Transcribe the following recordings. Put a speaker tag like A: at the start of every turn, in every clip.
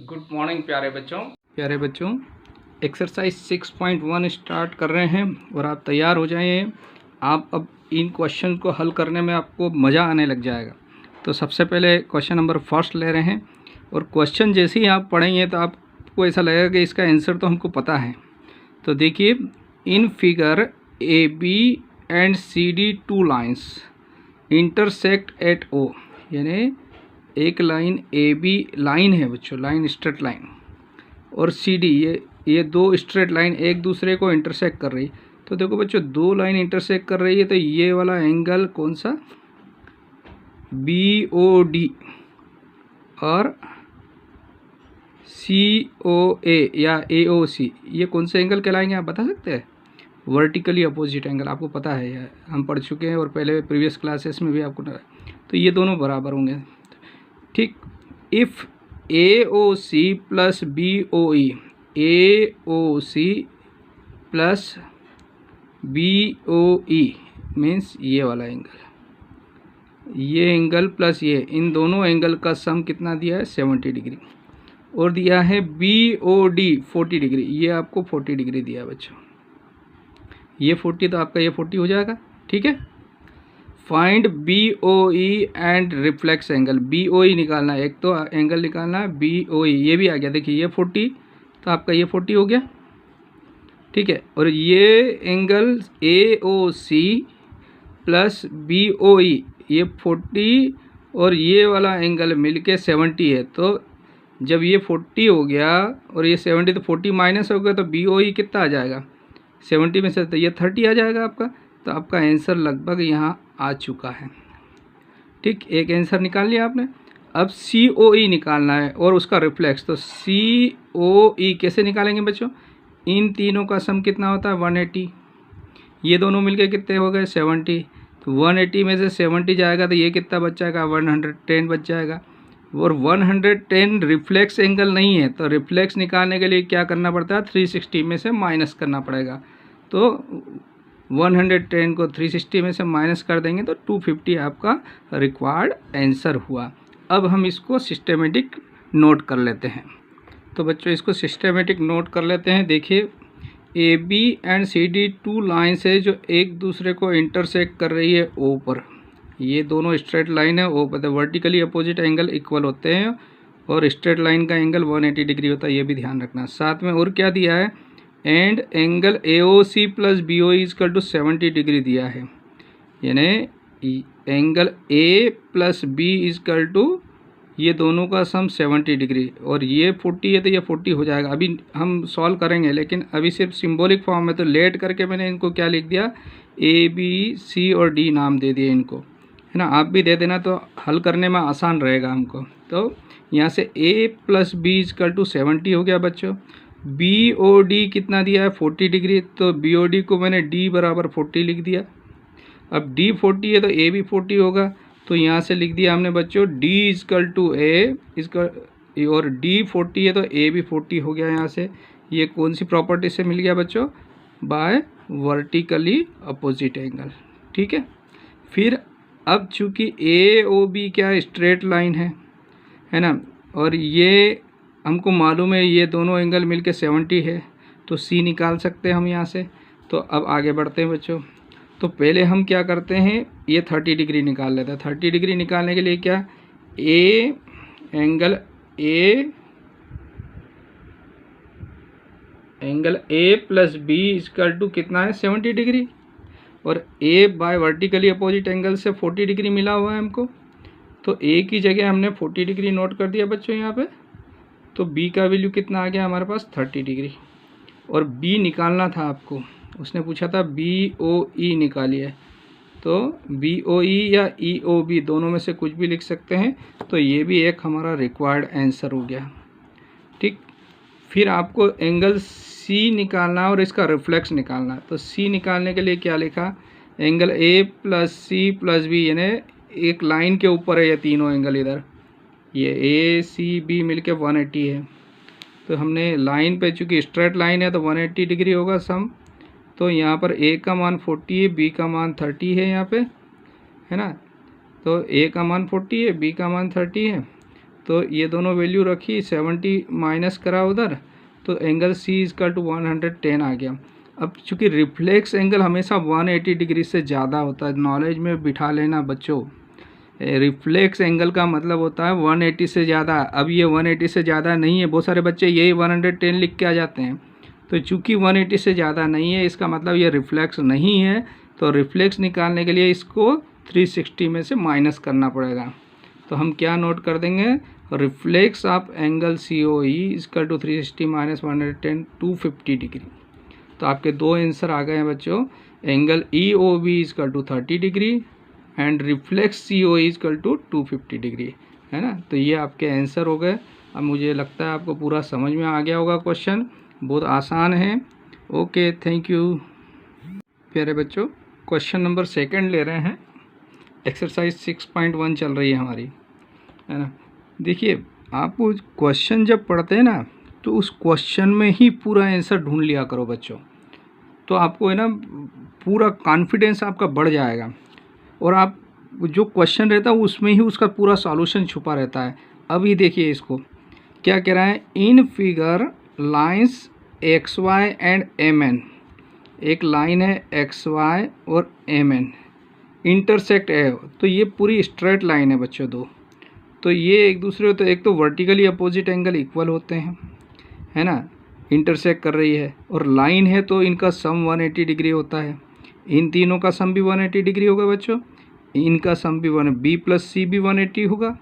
A: Good morning प्यारे बच्चों exercise 6.1 start कर रहे हैं और आप तैयार हो जाएं। आप अब इन क्वेश्चन को हल करने में आपको मज़ा आने लग जाएगा। तो सबसे पहले क्वेश्चन नंबर फर्स्ट ले रहे हैं और क्वेश्चन जैसे ही आप पढ़ेंगे तो आपको ऐसा लगेगा कि इसका आंसर तो हमको पता है। तो देखिए, in figure A B and C D two lines intersect at O, यानी एक लाइन ए बी लाइन है बच्चों, लाइन स्ट्रेट लाइन, और सी डी ये दो स्ट्रेट लाइन एक दूसरे को इंटरसेक्ट कर रही। तो देखो बच्चों, दो लाइन इंटरसेक्ट कर रही है तो ये वाला एंगल कौन सा, बी ओ डी, और सी ओ ए या ए ओ सी, ये कौन से एंगल कहलाएंगे आप बता सकते हैं? वर्टिकली अपोजिट एंगल, आपको पता है यार, हम पढ़ चुके हैं और पहले प्रीवियस क्लासेस में भी आपको। तो ये दोनों बराबर होंगे, ठीक। If A O C plus B O E, A O C plus B O E means ये वाला एंगल, ये एंगल प्लस ये, इन दोनों एंगल का सम कितना दिया है? 70 डिग्री। और दिया है बी ओ डी 40 डिग्री, ये आपको 40 डिग्री दिया है बच्चों। ये 40 तो आपका ये 40 हो जाएगा, ठीक है। Find B O E and reflex angle, B O E निकालना है, एक तो एंगल निकालना है बी ओ ई, ये भी आ गया। देखिए ये 40 तो आपका ये 40 हो गया, ठीक है। और ये angle A O C plus B O E, ये 40 और ये वाला एंगल मिलके 70 है। तो जब ये 40 हो गया और ये 70, तो 40 माइनस हो गया, तो बी ओ ई कितना आ जाएगा 70 में से? तो ये 30 आ जाएगा आपका। तो आपका आंसर लगभग यहाँ आ चुका है, ठीक। एक आंसर निकाल लिया आपने। अब सी ओ ई निकालना है और उसका रिफ्लेक्स। तो सी ओ ई कैसे निकालेंगे बच्चों? इन तीनों का सम कितना होता है? 180। ये दोनों मिलके कितने हो गए? 70। तो 180 में से 70 जाएगा तो ये कितना बच जाएगा? 110 बच जाएगा। और 110 रिफ्लेक्स एंगल नहीं है, तो रिफ्लेक्स निकालने के लिए क्या करना पड़ता है? 360 में से माइनस करना पड़ेगा। तो 110 को 360 में से माइनस कर देंगे तो 250 आपका रिक्वायर्ड आंसर हुआ। अब हम इसको सिस्टेमेटिक नोट कर लेते हैं। तो बच्चों इसको सिस्टेमेटिक नोट कर लेते हैं। देखिए, A B and C D two lines है जो एक दूसरे को इंटरसेक्ट कर रही है ओ पर। ये दोनों स्ट्रेट लाइन है ओ पर, तो वर्टिकली अपोजिट एंगल इक्वल होते हैं और स्ट्रेट लाइन का एंगल 180 डिग्री होता है, ये भी ध्यान रखना। साथ में और क्या दिया है? And angle A O C plus B O is equal to 70 degree दिया है, यानी angle A plus B is equal to ये दोनों का सम 70 डिग्री। और ये 40 है तो ये 40 हो जाएगा। अभी हम सॉल्व करेंगे, लेकिन अभी सिर्फ सिंबॉलिक फॉर्म में। तो लेट करके मैंने इनको क्या लिख दिया? ए बी सी और डी नाम दे दिए इनको, है ना। आप भी दे देना तो हल करने में आसान रहेगा हमको। तो यहाँ से ए प्लस बी इजकल टू 70 हो गया बच्चों। बी ओ डी कितना दिया है? 40 डिग्री। तो बी ओ डी को मैंने डी बराबर 40 लिख दिया। अब डी 40 है तो ए भी 40 होगा। तो यहाँ से लिख दिया हमने बच्चों डी इजकल टू ए इसका, और डी 40 है तो ए भी 40 हो गया। यहाँ से ये कौन सी प्रॉपर्टी से मिल गया बच्चों? बाय वर्टिकली अपोजिट एंगल, ठीक है। फिर अब चूँकि ए ओ बी क्या स्ट्रेट लाइन है ना, और ये हमको मालूम है ये दोनों एंगल मिलके 70 है, तो सी निकाल सकते हैं हम यहाँ से। तो अब आगे बढ़ते हैं बच्चों। तो पहले हम क्या करते हैं, ये 30 डिग्री निकाल लेते हैं। 30 डिग्री निकालने के लिए क्या, angle A plus B is equal to कितना है? 70 डिग्री। और A by vertically opposite angle से 40 डिग्री मिला हुआ है हमको। तो ए की जगह हमने 40 डिग्री नोट कर दिया बच्चों यहाँ पे। तो बी का वैल्यू कितना आ गया हमारे पास? 30 डिग्री। और बी निकालना था आपको, उसने पूछा था बी ओ ई निकालिए। तो बी ओ ई या ई ओ बी दोनों में से कुछ भी लिख सकते हैं। तो ये भी एक हमारा रिक्वायर्ड आंसर हो गया, ठीक। फिर आपको एंगल सी निकालना और इसका रिफ्लेक्स निकालना। तो सी निकालने के लिए क्या लिखा? Angle A plus C plus B, यानी एक लाइन के ऊपर है ये तीनों एंगल। इधर ये ए सी बी मिलके 180 है। तो हमने लाइन पे, चूँकि स्ट्रेट लाइन है तो 180 डिग्री होगा सम। तो यहाँ पर ए का मान 40 है, बी का मान 30 है यहाँ पे, है ना। तो ए का मान 40 है, बी का मान 30 है। तो ये दोनों वैल्यू रखी, 70 माइनस करा उधर, तो एंगल सी इजकल टू 110 आ गया। अब चूँकि रिफ्लेक्स एंगल हमेशा 180 डिग्री से ज़्यादा होता है, नॉलेज में बिठा लेना बच्चों। रिफ्लेक्स एंगल का मतलब होता है 180 से ज़्यादा। अब ये 180 से ज़्यादा नहीं है, बहुत सारे बच्चे यही 110 लिख के आ जाते हैं। तो चूँकि 180 से ज़्यादा नहीं है, इसका मतलब ये रिफ्लेक्स नहीं है। तो रिफ्लेक्स निकालने के लिए इसको 360 में से माइनस करना पड़ेगा। तो हम क्या नोट कर देंगे, reflex of angle C O E is equal to 360 minus 110, 250 degree. तो आपके दो आंसर आ गए हैं बच्चों, angle E O B is equal to 30 degree and reflex C O E is equal to 250 degree, है ना। तो ये आपके आंसर हो गए। अब मुझे लगता है आपको पूरा समझ में आ गया होगा, क्वेश्चन बहुत आसान है। ओके, थैंक यू प्यारे बच्चों। क्वेश्चन नंबर 2 ले रहे हैं, एक्सरसाइज 6.1 चल रही है हमारी, है ना। देखिए, आप क्वेश्चन जब पढ़ते हैं ना, तो उस क्वेश्चन में ही पूरा आंसर ढूंढ लिया करो बच्चों। तो आपको है ना पूरा कॉन्फिडेंस आपका बढ़ जाएगा, और आप जो क्वेश्चन रहता है उसमें ही उसका पूरा सॉल्यूशन छुपा रहता है। अभी देखिए इसको क्या कह रहा है, in figure lines X Y and M N, एक लाइन है एक्स वाई और एम एन इंटरसेक्ट है। तो ये पूरी स्ट्रेट लाइन है बच्चों दो, तो ये एक दूसरे तो एक तो वर्टिकली अपोजिट एंगल इक्वल होते हैं, है ना, इंटरसेक्ट कर रही है, और लाइन है तो इनका सम 180 डिग्री होता है। इन तीनों का सम भी 180 डिग्री होगा बच्चों, इनका सम भी बी प्लस सी भी 180 होगा।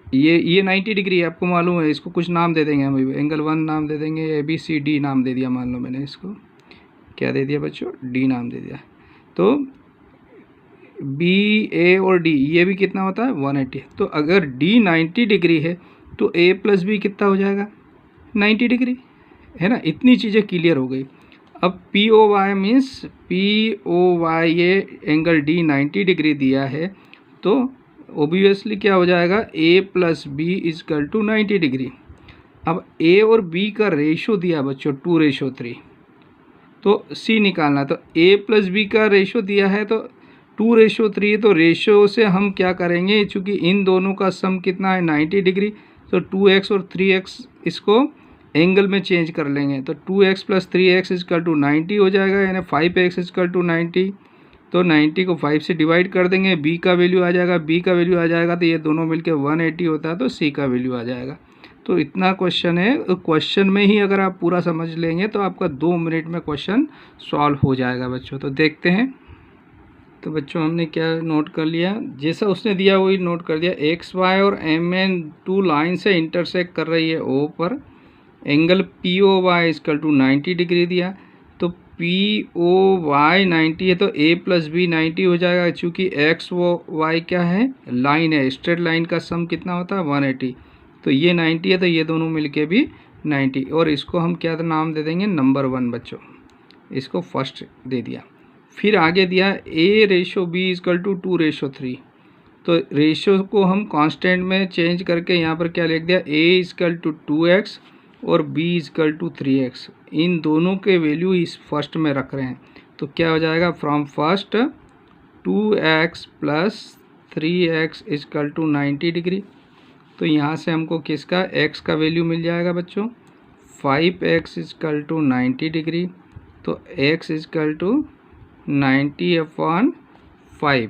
A: ये 90 डिग्री है, आपको मालूम है। इसको कुछ नाम दे देंगे हम, एंगल 1 नाम दे देंगे, ए बी सी डी नाम दे दिया, मान लो मैंने इसको क्या दे दिया बच्चों, डी नाम दे दिया। तो बी ए और डी ये भी कितना होता है 180। तो अगर डी 90 डिग्री है तो ए प्लस बी कितना हो जाएगा 90 डिग्री, है ना। इतनी चीज़ें क्लियर हो गई। अब P O Y means P O Y, ये एंगल डी 90 डिग्री दिया है, तो ओबियसली क्या हो जाएगा, A plus B is equal to 90 degree. अब ए और बी का रेशो दिया बच्चों 2:3, तो सी निकालना। तो ए प्लस बी का रेशो दिया है तो 2:3, तो रेशो से हम क्या करेंगे, चूँकि इन दोनों का सम कितना है 90 डिग्री, तो 2x और 3x इसको एंगल में चेंज कर लेंगे। तो 2x plus 3x is equal to 90 हो जाएगा, यानी 5x इजकल टू 90। तो 90 को 5 से डिवाइड कर देंगे, b का वैल्यू आ जाएगा, b का वैल्यू आ जाएगा तो ये दोनों मिलके 180 होता है, तो c का वैल्यू आ जाएगा। तो इतना क्वेश्चन है, क्वेश्चन में ही अगर आप पूरा समझ लेंगे तो आपका 2 मिनट में क्वेश्चन सॉल्व हो जाएगा बच्चों। तो देखते हैं। तो बच्चों हमने क्या नोट कर लिया, जैसा उसने दिया वही नोट कर दिया। एक्स वाई और एम एन 2 लाइन से इंटरसेक्ट कर रही है ओ पर, angle P O Y is equal to 90 degree दिया। तो पी ओ वाई 90 है तो ए प्लस बी 90 हो जाएगा, चूँकि एक्स वो वाई क्या है, लाइन है, स्ट्रेट लाइन का सम कितना होता है 180। तो ये 90 है तो ये दोनों मिलके भी 90, और इसको हम क्या नाम दे देंगे, नंबर 1 बच्चों, इसको फर्स्ट दे दिया। फिर आगे दिया ए रेशो बी इजकल टू 2:3। तो रेशो को हम कांस्टेंट में चेंज करके यहाँ पर क्या लिख दिया, ए इजकल टू 2x और b इजकल टू 3x। इन दोनों के वैल्यू इस फर्स्ट में रख रहे हैं, तो क्या हो जाएगा, from first 2x plus 3x is equal to 90 degree. तो यहाँ से हमको किसका x का वैल्यू मिल जाएगा बच्चों, 5x इजकल टू 90 डिग्री। तो x इजकल टू 90/5।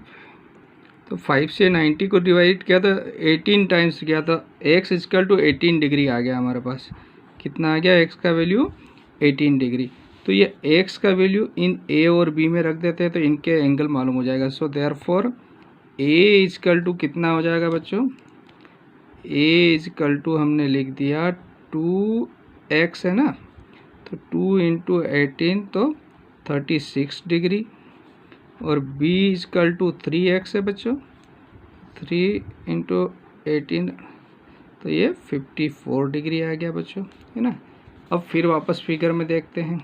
A: तो 5 से 90 को डिवाइड किया तो 18 टाइम्स किया, तो x इजकल टू 18 डिग्री आ गया हमारे पास। कितना आ गया, x का वैल्यू 18 डिग्री। तो ये x का वैल्यू इन a और b में रख देते हैं तो इनके एंगल मालूम हो जाएगा। So therefore a is equal to कितना हो जाएगा बच्चों, a इजकल टू हमने लिख दिया 2x है ना, तो 2 इंटू 18 तो 36 डिग्री, और b इजकल टू 3x है बच्चों, 3 इंटू 18 तो ये 54 डिग्री आ गया बच्चों, है ना। अब फिर वापस फिगर में देखते हैं,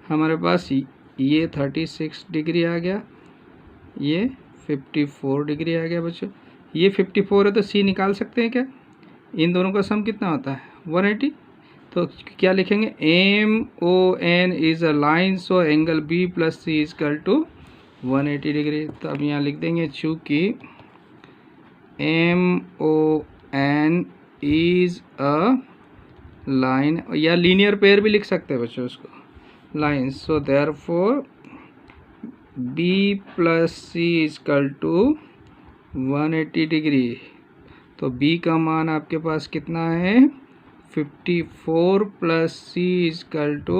A: हमारे पास ये 36 डिग्री आ गया, ये 54 डिग्री आ गया बच्चों। ये 54 है तो c निकाल सकते हैं क्या, इन दोनों का सम कितना होता है 180। तो क्या लिखेंगे, M O N is a line, so angle B plus C is equal to 180 degree. तो अब यहाँ लिख देंगे, चूँकि M O N is a line, या लीनियर पेयर भी लिख सकते हैं बच्चों उसको, line. So therefore B plus C is equal to 180 degree. तो बी का मान आपके पास कितना है 54 plus C is equal to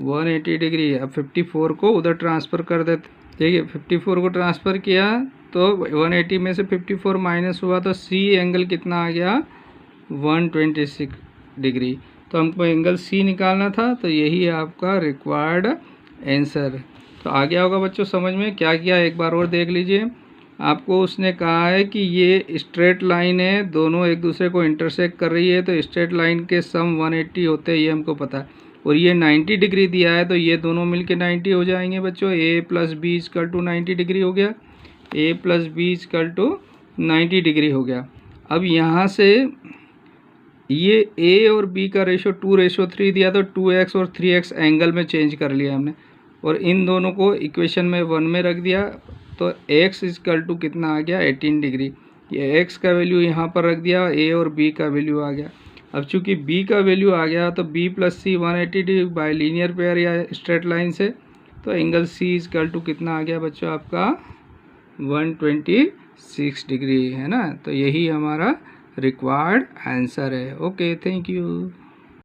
A: 180 degree. अब 54 को उधर ट्रांसफ़र कर देते, ठीक है। 54 को ट्रांसफ़र किया तो 180 में से 54 माइनस हुआ तो सी एंगल कितना आ गया 126 डिग्री। तो हमको एंगल सी निकालना था, तो यही आपका रिक्वायर्ड आंसर। तो आ गया होगा बच्चों समझ में। क्या किया एक बार और देख लीजिए। आपको उसने कहा है कि ये स्ट्रेट लाइन है, दोनों एक दूसरे को इंटरसेक्ट कर रही है, तो स्ट्रेट लाइन के सम 180 होते हैं, ये हमको पता है। और ये 90 डिग्री दिया है, तो ये दोनों मिलके 90 हो जाएंगे बच्चों। A plus B is equal to 90 degree हो गया, A plus B is equal to 90 degree हो गया। अब यहाँ से ये ए और बी का रेशो 2:3 दिया, तो 2x और 3x एंगल में चेंज कर लिया हमने, और इन दोनों को इक्वेशन में 1 में रख दिया। तो x इजकल टू कितना आ गया 18 डिग्री। ये x का वैल्यू यहाँ पर रख दिया, a और b का वैल्यू आ गया। अब चूंकि b का वैल्यू आ गया तो b plus C 180 degree by linear pair या स्ट्रेट लाइन से, तो एंगल c इजकल टू कितना आ गया बच्चों आपका 126 डिग्री, है ना। तो यही हमारा रिक्वायर्ड आंसर है। Okay, thank you.